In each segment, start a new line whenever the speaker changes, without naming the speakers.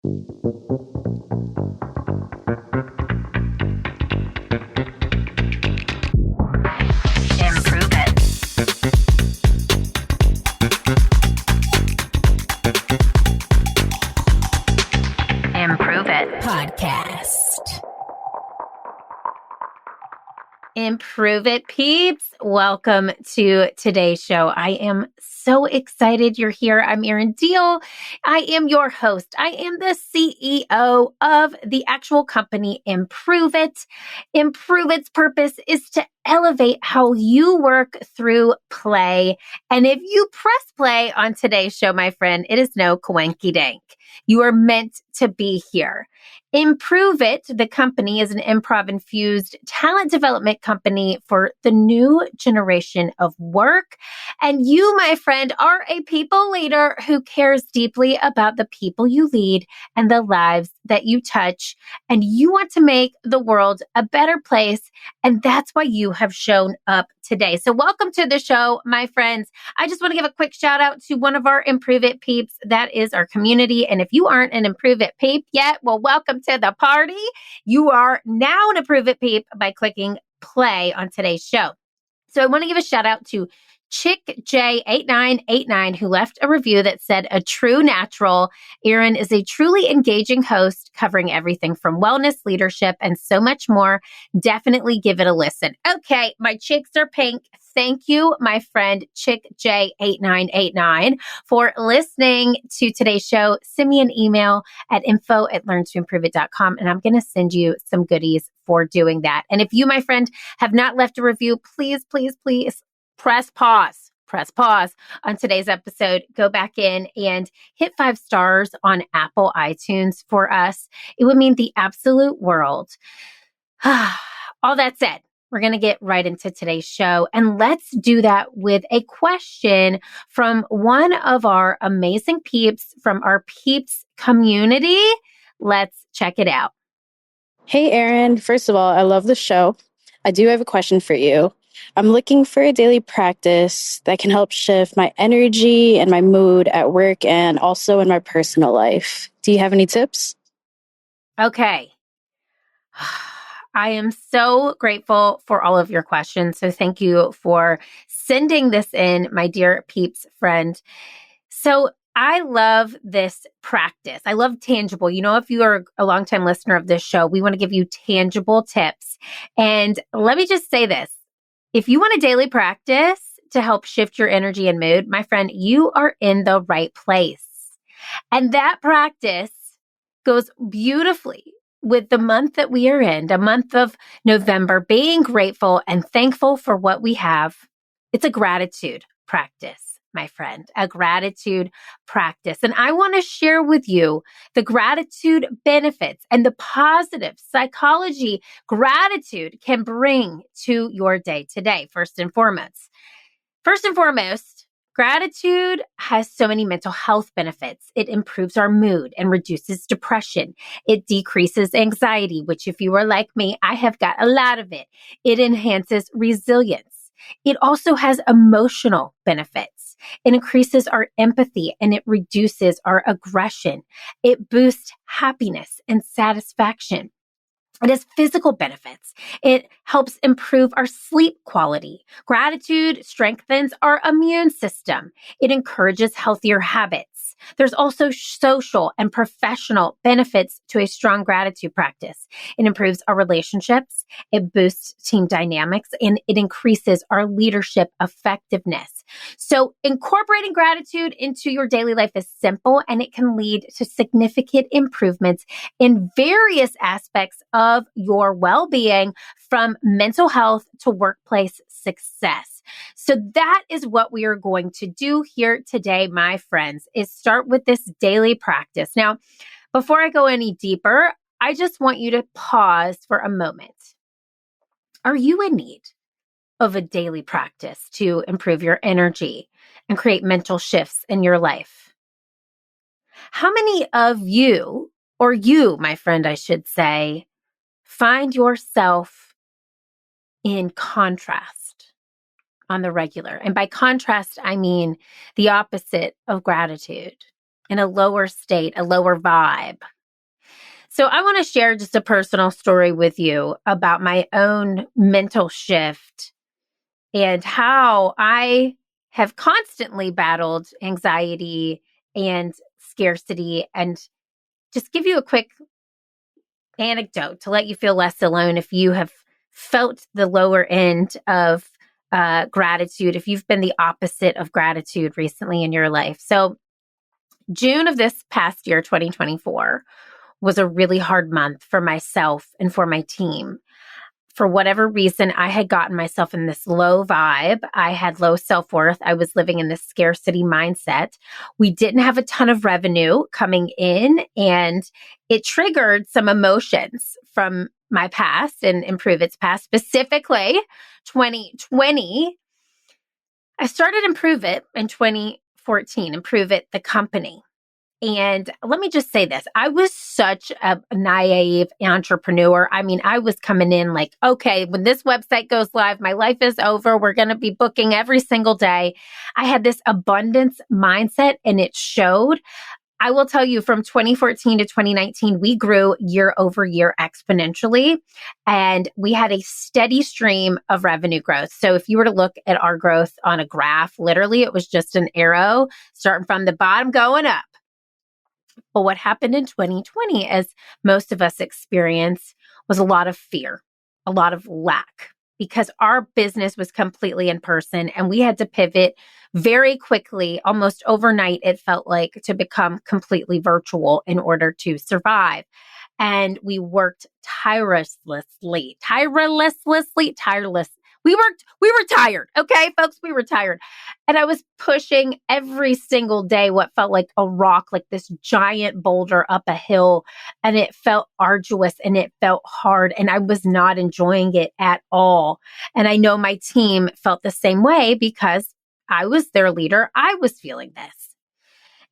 Improve it. Improve it. Podcast. Improve it, peeps. Welcome to today's show. I am so excited you're here. I'm Erin Deal. I am your host. I am the CEO of the actual company Improve It. Improve It's purpose is to elevate how you work through play. And if you press play on today's show, my friend, it is no coinky dank. You are meant to be here. Improve It, the company, is an improv-infused talent development company for the new generation of work. And you, my friend, are a people leader who cares deeply about the people you lead and the lives that you touch. And you want to make the world a better place. And that's why you have shown up today. So welcome to the show, my friends. I just want to give a quick shout out to one of our Improve It peeps. That is our community. And if you aren't an Improve It peep yet, well, welcome to the party. You are now an Improve It peep by clicking play on today's show. So I want to give a shout out to Chick J8989, who left a review that said, "A true natural. Erin is a truly engaging host covering everything from wellness, leadership, and so much more. Definitely give it a listen." Okay, my chicks are pink. Thank you, my friend Chick J8989, for listening to today's show. Send me an email at info@learntoimproveit.com, and I'm going to send you some goodies for doing that. And if you, my friend, have not left a review, please, please, please, press pause on today's episode. Go back in and hit 5 stars on Apple iTunes for us. It would mean the absolute world. All that said, we're going to get right into today's show. And let's do that with a question from one of our amazing peeps from our peeps community. Let's check it out.
Hey, Erin. First of all, I love the show. I do have a question for you. I'm looking for a daily practice that can help shift my energy and my mood at work and also in my personal life. Do you have any tips?
Okay. I am so grateful for all of your questions. So thank you for sending this in, my dear peeps friend. So I love this practice. I love tangible. You know, if you are a longtime listener of this show, we want to give you tangible tips. And let me just say this. If you want a daily practice to help shift your energy and mood, my friend, you are in the right place. And that practice goes beautifully with the month that we are in, the month of November, being grateful and thankful for what we have. It's a gratitude practice, my friend, a gratitude practice. And I want to share with you the gratitude benefits and the positive psychology gratitude can bring to your day today. First and foremost, gratitude has so many mental health benefits. It improves our mood and reduces depression. It decreases anxiety, which if you are like me, I have got a lot of it. It enhances resilience. It also has emotional benefits. It increases our empathy and it reduces our aggression. It boosts happiness and satisfaction. It has physical benefits. It helps improve our sleep quality. Gratitude strengthens our immune system. It encourages healthier habits. There's also social and professional benefits to a strong gratitude practice. It improves our relationships. It boosts team dynamics and it increases our leadership effectiveness. So incorporating gratitude into your daily life is simple and it can lead to significant improvements in various aspects of your well-being, from mental health to workplace success. So that is what we are going to do here today, my friends, is start with this daily practice. Now, before I go any deeper, I just want you to pause for a moment. Are you in need of a daily practice to improve your energy and create mental shifts in your life? How many of you, or you, my friend, I should say, find yourself in contrast on the regular? And by contrast, I mean the opposite of gratitude, in a lower state, a lower vibe, So I want to share just a personal story with you about my own mental shift and how I have constantly battled anxiety and scarcity, and just give you a quick anecdote to let you feel less alone if you have felt the lower end of gratitude, if you've been the opposite of gratitude recently in your life. So June of this past year, 2024, was a really hard month for myself and for my team. For whatever reason, I had gotten myself in this low vibe. I had low self-worth. I was living in this scarcity mindset. We didn't have a ton of revenue coming in, and it triggered some emotions from my past and Improve It's past, specifically 2020. I started Improve It in 2014, Improve It, the company. And let me just say this. I was such a naive entrepreneur. I mean, I was coming in like, okay, when this website goes live, my life is over. We're going to be booking every single day. I had this abundance mindset, and it showed. I will tell you, from 2014 to 2019, we grew year over year exponentially, and we had a steady stream of revenue growth. So if you were to look at our growth on a graph, literally it was just an arrow starting from the bottom going up. But what happened in 2020, as most of us experienced, was a lot of fear, a lot of lack, because our business was completely in person and we had to pivot very quickly, almost overnight, it felt like, to become completely virtual in order to survive. And we worked tirelessly. We were tired. Okay, folks, we were tired. And I was pushing every single day what felt like a rock, like this giant boulder up a hill. And it felt arduous and it felt hard. And I was not enjoying it at all. And I know my team felt the same way because I was their leader. I was feeling this.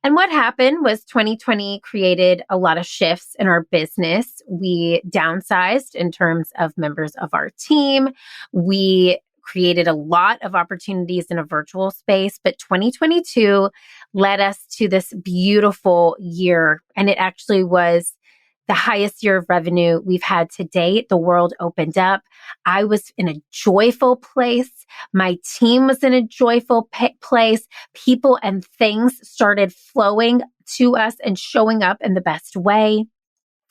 And what happened was 2020 created a lot of shifts in our business. We downsized in terms of members of our team. We created a lot of opportunities in a virtual space, but 2022 led us to this beautiful year. And it actually was the highest year of revenue we've had to date. The world opened up. I was in a joyful place. My team was in a joyful place. People and things started flowing to us and showing up in the best way.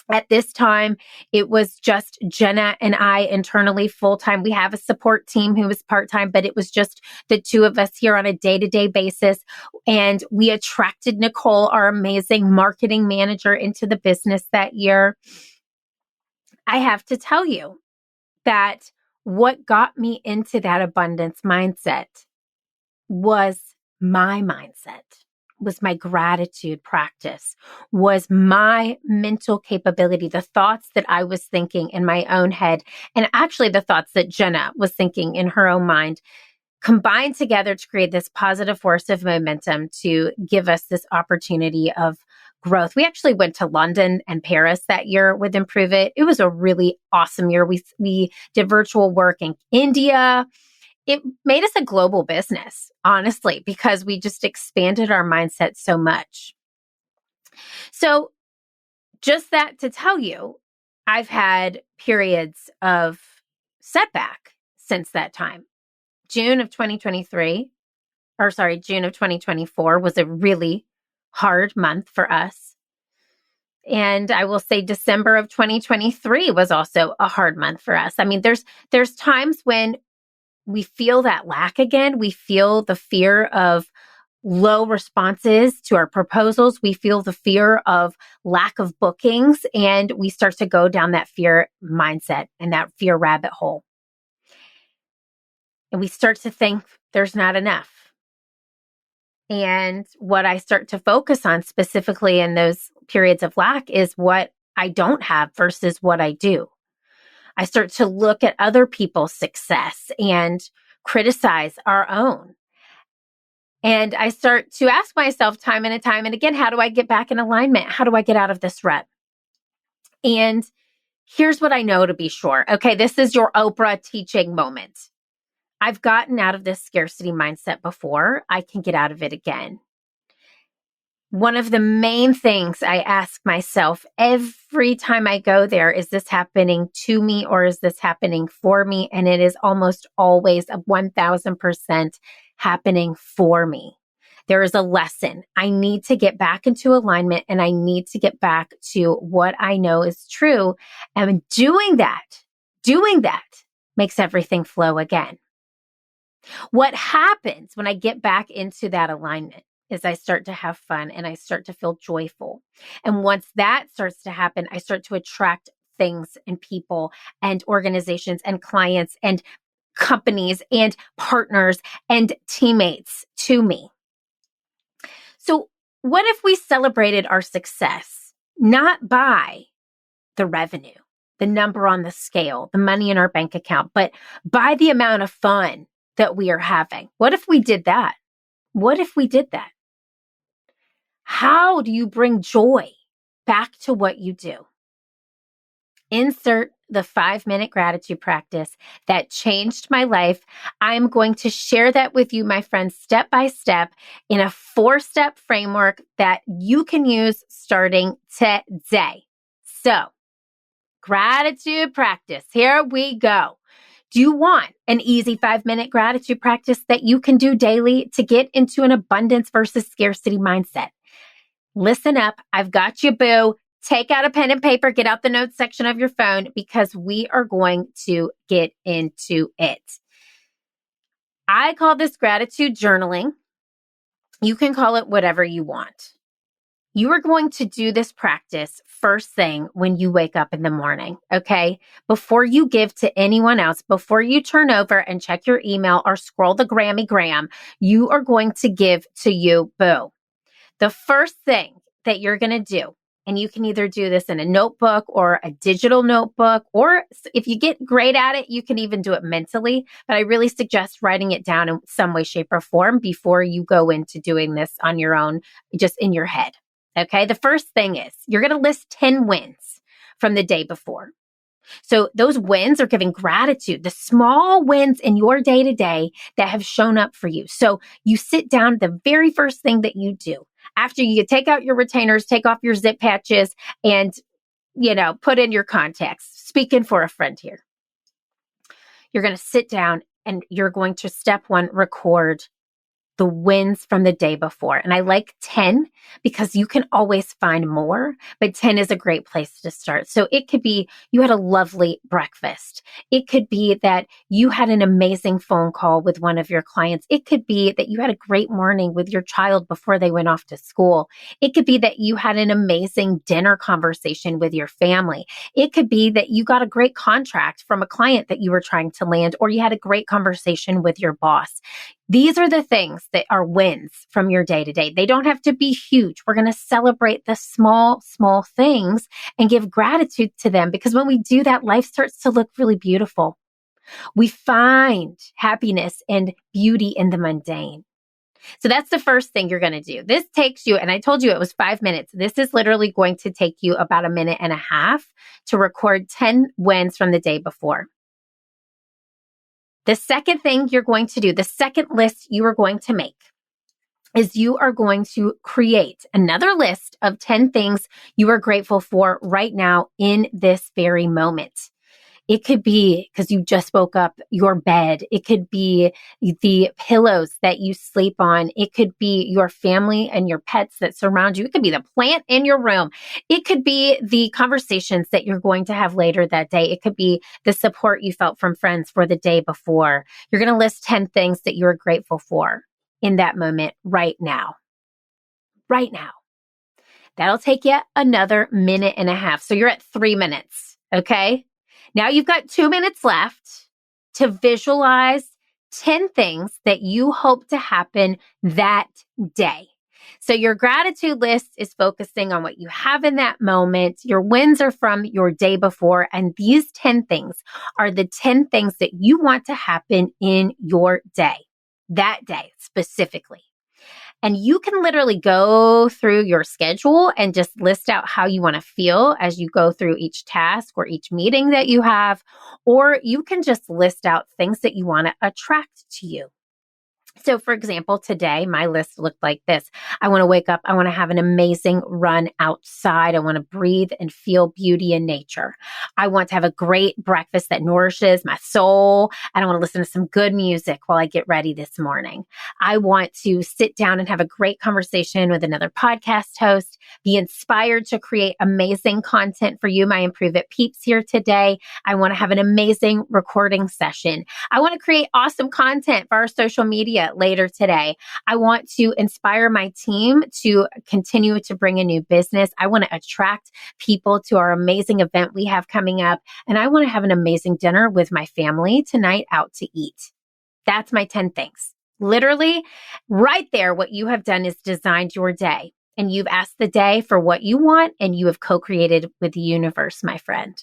At this time, it was just Jenna and I internally full-time. We have a support team who was part-time, but it was just the two of us here on a day-to-day basis. And we attracted Nicole, our amazing marketing manager, into the business that year. I have to tell you that what got me into that abundance mindset was my mindset, was my gratitude practice, was my mental capability, the thoughts that I was thinking in my own head, and actually the thoughts that Jenna was thinking in her own mind, combined together to create this positive force of momentum to give us this opportunity of growth. We actually went to London and Paris that year with Improve It. It was a really awesome year. We did virtual work in India. It made us a global business, honestly, because we just expanded our mindset so much. So just that to tell you, I've had periods of setback since that time. June of 2024 was a really hard month for us. And I will say December of 2023 was also a hard month for us. I mean, there's times when we feel that lack again. We feel the fear of low responses to our proposals. We feel the fear of lack of bookings, and we start to go down that fear mindset and that fear rabbit hole. And we start to think there's not enough. And what I start to focus on specifically in those periods of lack is what I don't have versus what I do. I start to look at other people's success and criticize our own. And I start to ask myself time and again, how do I get back in alignment? How do I get out of this rut? And here's what I know to be sure. Okay, this is your Oprah teaching moment. I've gotten out of this scarcity mindset before. I can get out of it again. One of the main things I ask myself every time I go there, is this happening to me or is this happening for me? And it is almost always a 1000% happening for me. There is a lesson. I need to get back into alignment and I need to get back to what I know is true. And doing that makes everything flow again. What happens when I get back into that alignment is I start to have fun and I start to feel joyful. And once that starts to happen, I start to attract things and people and organizations and clients and companies and partners and teammates to me. So what if we celebrated our success, not by the revenue, the number on the scale, the money in our bank account, but by the amount of fun that we are having? What if we did that? What if we did that? How do you bring joy back to what you do? Insert the 5-minute gratitude practice that changed my life. I'm going to share that with you, my friends, step by step in a 4-step framework that you can use starting today. So, gratitude practice. Here we go. Do you want an easy 5-minute gratitude practice that you can do daily to get into an abundance versus scarcity mindset? Listen up. I've got you, boo. Take out a pen and paper, get out the notes section of your phone because we are going to get into it. I call this gratitude journaling. You can call it whatever you want. You are going to do this practice first thing when you wake up in the morning, okay? Before you give to anyone else, before you turn over and check your email or scroll the Gram, you are going to give to you, boo. The first thing that you're going to do, and you can either do this in a notebook or a digital notebook, or if you get great at it, you can even do it mentally. But I really suggest writing it down in some way, shape, or form before you go into doing this on your own, just in your head. Okay. The first thing is you're going to list 10 wins from the day before. So those wins are giving gratitude, the small wins in your day to day that have shown up for you. So you sit down, the very first thing that you do after you take out your retainers, take off your zip patches and, put in your contacts, speaking for a friend here. You're going to sit down and you're going to step 1, record the wins from the day before. And I like 10 because you can always find more, but 10 is a great place to start. So it could be you had a lovely breakfast. It could be that you had an amazing phone call with one of your clients. It could be that you had a great morning with your child before they went off to school. It could be that you had an amazing dinner conversation with your family. It could be that you got a great contract from a client that you were trying to land, or you had a great conversation with your boss. These are the things that are wins from your day to day. They don't have to be huge. We're going to celebrate the small things and give gratitude to them, because when we do that, life starts to look really beautiful. We find happiness and beauty in the mundane. So that's the first thing you're going to do. This takes you, and I told you it was 5 minutes. This is literally going to take you about a minute and a half to record 10 wins from the day before. The second thing you're going to do, the second list you are going to make, is you are going to create another list of 10 things you are grateful for right now in this very moment. It could be, because you just woke up, your bed. It could be the pillows that you sleep on. It could be your family and your pets that surround you. It could be the plant in your room. It could be the conversations that you're going to have later that day. It could be the support you felt from friends for the day before. You're going to list 10 things that you're grateful for in that moment right now. Right now. That'll take you another minute and a half. So you're at 3 minutes. Okay. Now you've got 2 minutes left to visualize 10 things that you hope to happen that day. So your gratitude list is focusing on what you have in that moment. Your wins are from your day before. And these 10 things are the 10 things that you want to happen in your day, that day specifically. And you can literally go through your schedule and just list out how you want to feel as you go through each task or each meeting that you have, or you can just list out things that you want to attract to you. So for example, today my list looked like this. I want to wake up. I want to have an amazing run outside. I want to breathe and feel beauty in nature. I want to have a great breakfast that nourishes my soul. And I want to listen to some good music while I get ready this morning. I want to sit down and have a great conversation with another podcast host, be inspired to create amazing content for you, my Improve It peeps here today. I want to have an amazing recording session. I want to create awesome content for our social media later today. I want to inspire my team to continue to bring a new business. I want to attract people to our amazing event we have coming up. And I want to have an amazing dinner with my family tonight out to eat. That's my 10 things. Literally, right there, what you have done is designed your day. And you've asked the day for what you want, and you have co-created with the universe, my friend.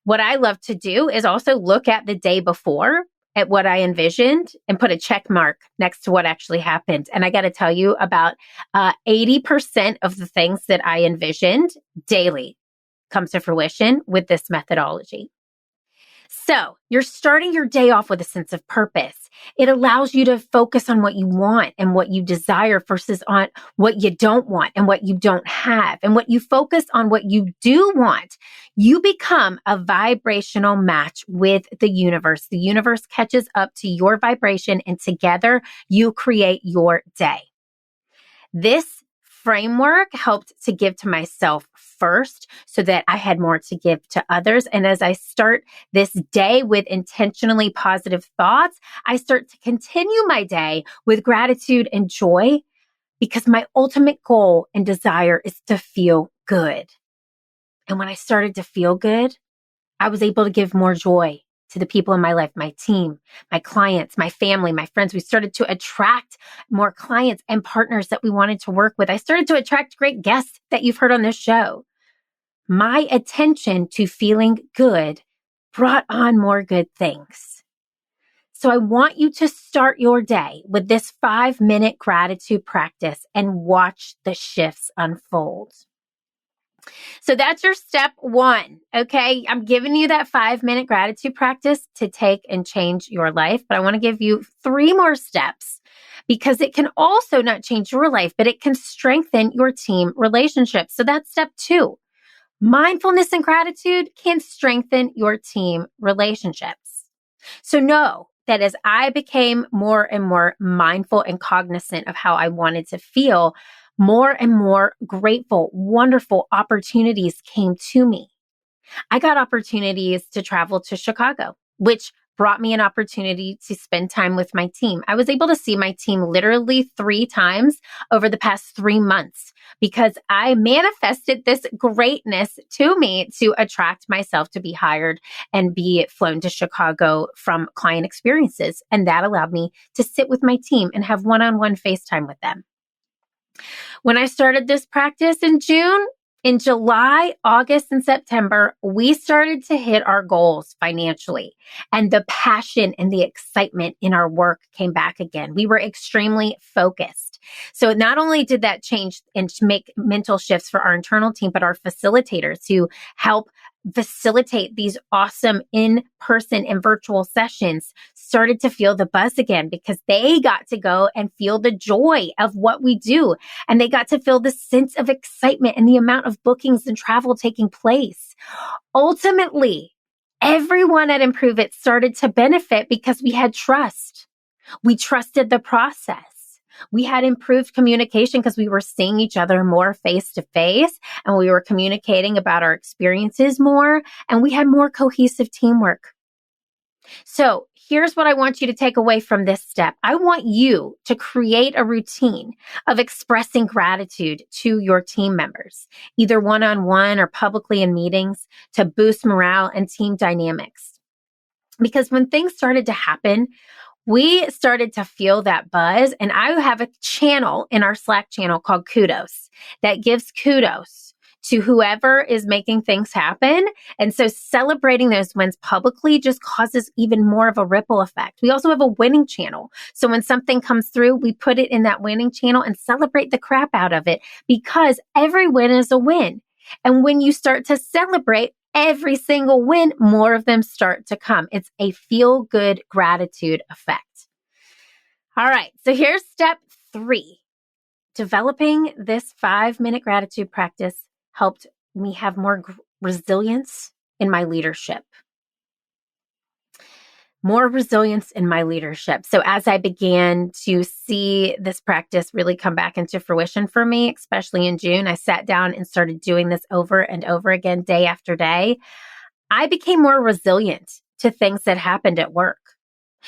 What I love to do is also look at the day before at what I envisioned and put a check mark next to what actually happened. And I got to tell you, about 80% of the things that I envisioned daily comes to fruition with this methodology. So you're starting your day off with a sense of purpose. It allows you to focus on what you want and what you desire versus on what you don't want and what you don't have. And what you focus on what you do want, you become a vibrational match with the universe. The universe catches up to your vibration, and together you create your day. This framework helped to give to myself first so that I had more to give to others. And as I start this day with intentionally positive thoughts, I start to continue my day with gratitude and joy, because my ultimate goal and desire is to feel good. And when I started to feel good, I was able to give more joy to the people in my life, my team, my clients, my family, my friends. We started to attract more clients and partners that we wanted to work with. I started to attract great guests that you've heard on this show. My attention to feeling good brought on more good things. So I want you to start your day with this 5-minute gratitude practice and watch the shifts unfold. So that's your step 1. Okay. I'm giving you that 5-minute gratitude practice to take and change your life. But I want to give you 3 more steps, because it can also not change your life, but it can strengthen your team relationships. So that's step 2. Mindfulness and gratitude can strengthen your team relationships. So know that as I became more and more mindful and cognizant of how I wanted to feel, more and more grateful, wonderful opportunities came to me. I got opportunities to travel to Chicago, which brought me an opportunity to spend time with my team. I was able to see my team literally 3 times over the past 3 months, because I manifested this greatness to me to attract myself to be hired and be flown to Chicago from client experiences. And that allowed me to sit with my team and have one-on-one FaceTime with them. When I started this practice in June, in July, August, and September, we started to hit our goals financially, and the passion and the excitement in our work came back again. We were extremely focused. So not only did that change and make mental shifts for our internal team, but our facilitators who help facilitate these awesome in-person and virtual sessions started to feel the buzz again, because they got to go and feel the joy of what we do. And they got to feel the sense of excitement and the amount of bookings and travel taking place. Ultimately, everyone at Improve It started to benefit because we had trust. We trusted the process. We had improved communication because we were seeing each other more face to face, and we were communicating about our experiences more, and we had more cohesive teamwork. So here's what I want you to take away from this step. I want you to create a routine of expressing gratitude to your team members, either one-on-one or publicly in meetings, to boost morale and team dynamics. Because when things started to happen, we started to feel that buzz. And I have a channel in our Slack channel called Kudos that gives kudos to whoever is making things happen. And so celebrating those wins publicly just causes even more of a ripple effect. We also have a winning channel. So when something comes through, we put it in that winning channel and celebrate the crap out of it, because every win is a win. And when you start to celebrate every single win, more of them start to come. It's a feel-good gratitude effect. All right. So here's step 3. Developing this 5-minute gratitude practice helped me have more resilience in my leadership. More resilience in my leadership. So as I began to see this practice really come back into fruition for me, especially in June, I sat down and started doing this over and over again, day after day. I became more resilient to things that happened at work.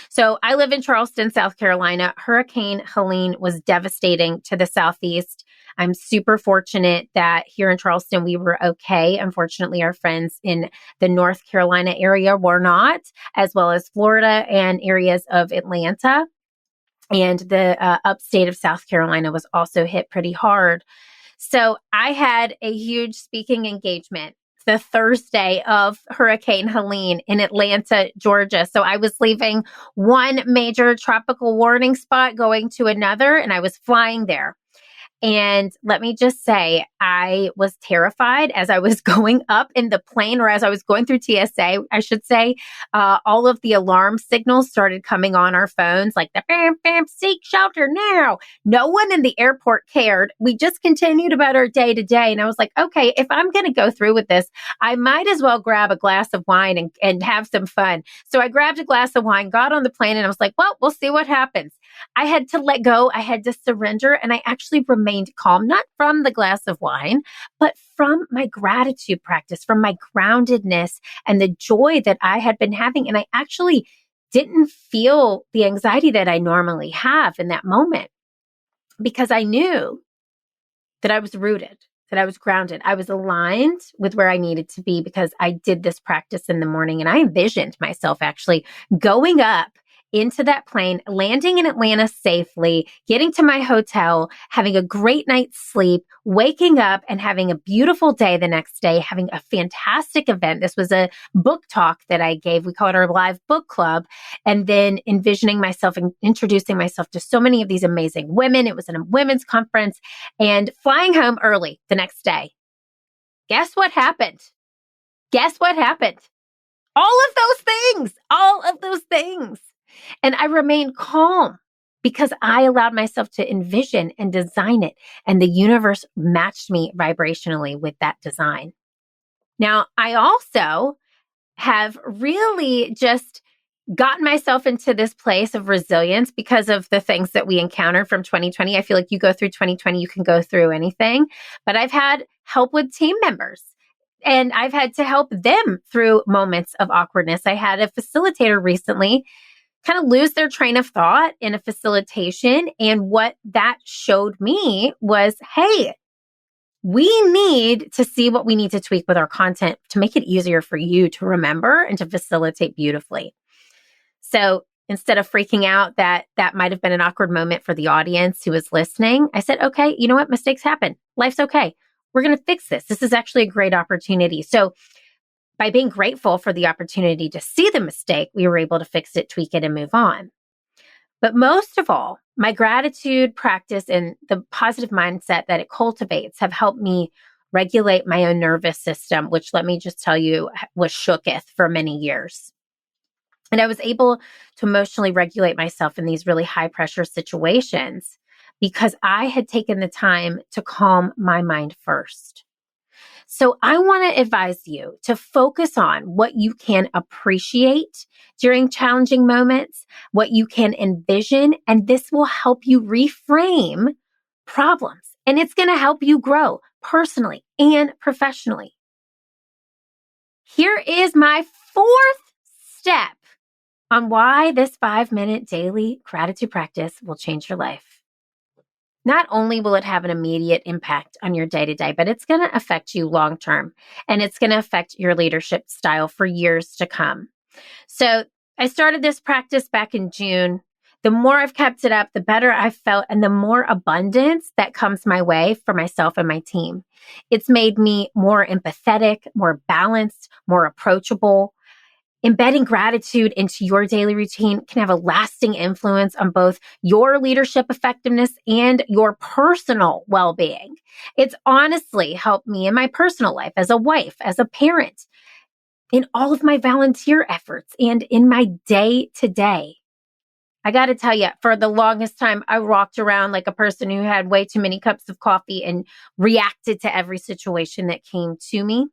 So I live in Charleston, South Carolina. Hurricane Helene was devastating to the Southeast. I'm super fortunate that here in Charleston, we were okay. Unfortunately, our friends in the North Carolina area were not, as well as Florida and areas of Atlanta. And the upstate of South Carolina was also hit pretty hard. So I had a huge speaking engagement the Thursday of Hurricane Helene in Atlanta, Georgia. So I was leaving one major tropical warning spot going to another, and I was flying there. And let me just say, I was terrified as I was going up in the plane, or as I was going through TSA, I should say. All of the alarm signals started coming on our phones, like the bam, bam, seek shelter now. No one in the airport cared. We just continued about our day to day. And I was like, okay, if I'm going to go through with this, I might as well grab a glass of wine and have some fun. So I grabbed a glass of wine, got on the plane, and I was like, well, we'll see what happens. I had to let go. I had to surrender. And I actually remained calm, not from the glass of wine, but from my gratitude practice, from my groundedness and the joy that I had been having. And I actually didn't feel the anxiety that I normally have in that moment, because I knew that I was rooted, that I was grounded. I was aligned with where I needed to be, because I did this practice in the morning, and I envisioned myself actually going up into that plane, landing in Atlanta safely, getting to my hotel, having a great night's sleep, waking up and having a beautiful day the next day, having a fantastic event. This was a book talk that I gave. We call it our live book club. And then envisioning myself and introducing myself to so many of these amazing women. It was a women's conference, and flying home early the next day. Guess what happened? Guess what happened? All of those things. And I remained calm because I allowed myself to envision and design it. And the universe matched me vibrationally with that design. Now, I also have really just gotten myself into this place of resilience because of the things that we encountered from 2020. I feel like you go through 2020, you can go through anything. But I've had help with team members, and I've had to help them through moments of awkwardness. I had a facilitator recently kind of lose their train of thought in a facilitation. And what that showed me was, hey, we need to see what we need to tweak with our content to make it easier for you to remember and to facilitate beautifully. So instead of freaking out that might have been an awkward moment for the audience who was listening, I said, okay, you know what? Mistakes happen. Life's okay. We're going to fix this. This is actually a great opportunity. So by being grateful for the opportunity to see the mistake, we were able to fix it, tweak it, and move on. But most of all, my gratitude practice and the positive mindset that it cultivates have helped me regulate my own nervous system, which, let me just tell you, was shooketh for many years. And I was able to emotionally regulate myself in these really high pressure situations because I had taken the time to calm my mind first. So I want to advise you to focus on what you can appreciate during challenging moments, what you can envision, and this will help you reframe problems. And it's going to help you grow personally and professionally. Here is my 4th step on why this 5-minute daily gratitude practice will change your life. Not only will it have an immediate impact on your day-to-day, but it's going to affect you long-term, and it's going to affect your leadership style for years to come. So I started this practice back in June. The more I've kept it up, the better I've felt, and the more abundance that comes my way for myself and my team. It's made me more empathetic, more balanced, more approachable. Embedding gratitude into your daily routine can have a lasting influence on both your leadership effectiveness and your personal well-being. It's honestly helped me in my personal life as a wife, as a parent, in all of my volunteer efforts, and in my day-to-day. I got to tell you, for the longest time, I walked around like a person who had way too many cups of coffee and reacted to every situation that came to me.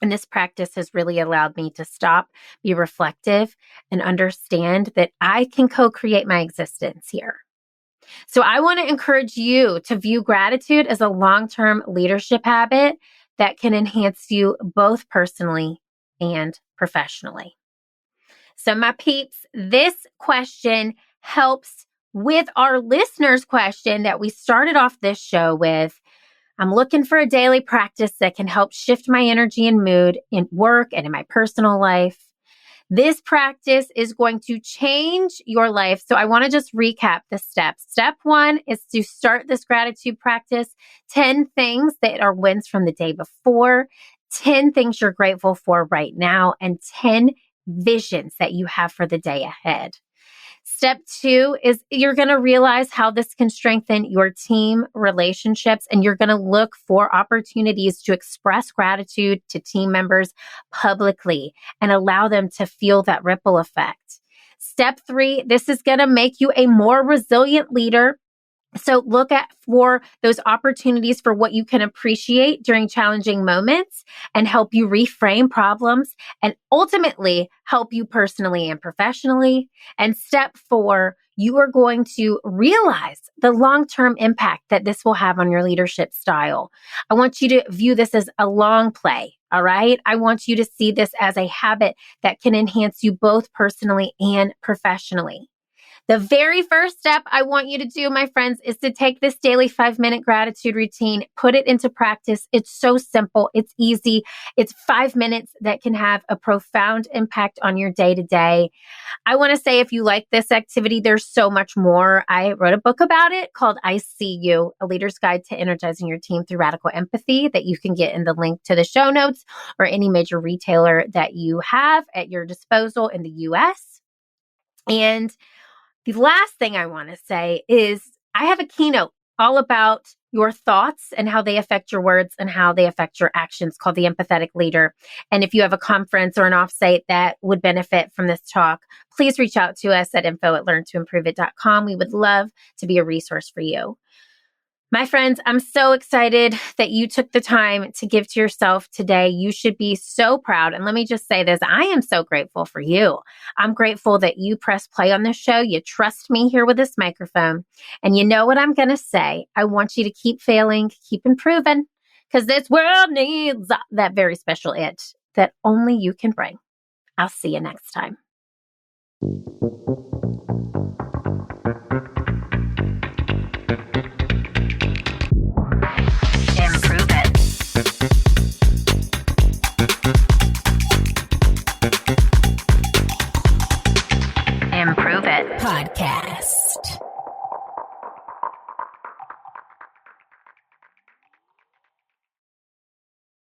And this practice has really allowed me to stop, be reflective, and understand that I can co-create my existence here. So I want to encourage you to view gratitude as a long-term leadership habit that can enhance you both personally and professionally. So my peeps, this question helps with our listeners' question that we started off this show with. I'm looking for a daily practice that can help shift my energy and mood in work and in my personal life. This practice is going to change your life. So I want to just recap the steps. Step 1 is to start this gratitude practice. 10 things that are wins from the day before, 10 things you're grateful for right now, and 10 visions that you have for the day ahead. Step 2 is you're going to realize how this can strengthen your team relationships, and you're going to look for opportunities to express gratitude to team members publicly and allow them to feel that ripple effect. Step 3, this is going to make you a more resilient leader. So look for those opportunities for what you can appreciate during challenging moments and help you reframe problems and ultimately help you personally and professionally. And step 4, you are going to realize the long-term impact that this will have on your leadership style. I want you to view this as a long play. All right. I want you to see this as a habit that can enhance you both personally and professionally. The very first step I want you to do, my friends, is to take this daily 5-minute gratitude routine, put it into practice. It's so simple. It's easy. It's 5 minutes that can have a profound impact on your day to day. I want to say if you like this activity, there's so much more. I wrote a book about it called I See You, A Leader's Guide to Energizing Your Team Through Radical Empathy that you can get in the link to the show notes or any major retailer that you have at your disposal in the US. And the last thing I want to say is I have a keynote all about your thoughts and how they affect your words and how they affect your actions called The Empathetic Leader. And if you have a conference or an offsite that would benefit from this talk, please reach out to us at info@learntoimproveit.com. We would love to be a resource for you. My friends, I'm so excited that you took the time to give to yourself today. You should be so proud. And let me just say this, I am so grateful for you. I'm grateful that you press play on this show. You trust me here with this microphone. And you know what I'm going to say? I want you to keep failing, keep improving, because this world needs that very special it that only you can bring. I'll see you next time. Improve It Podcast.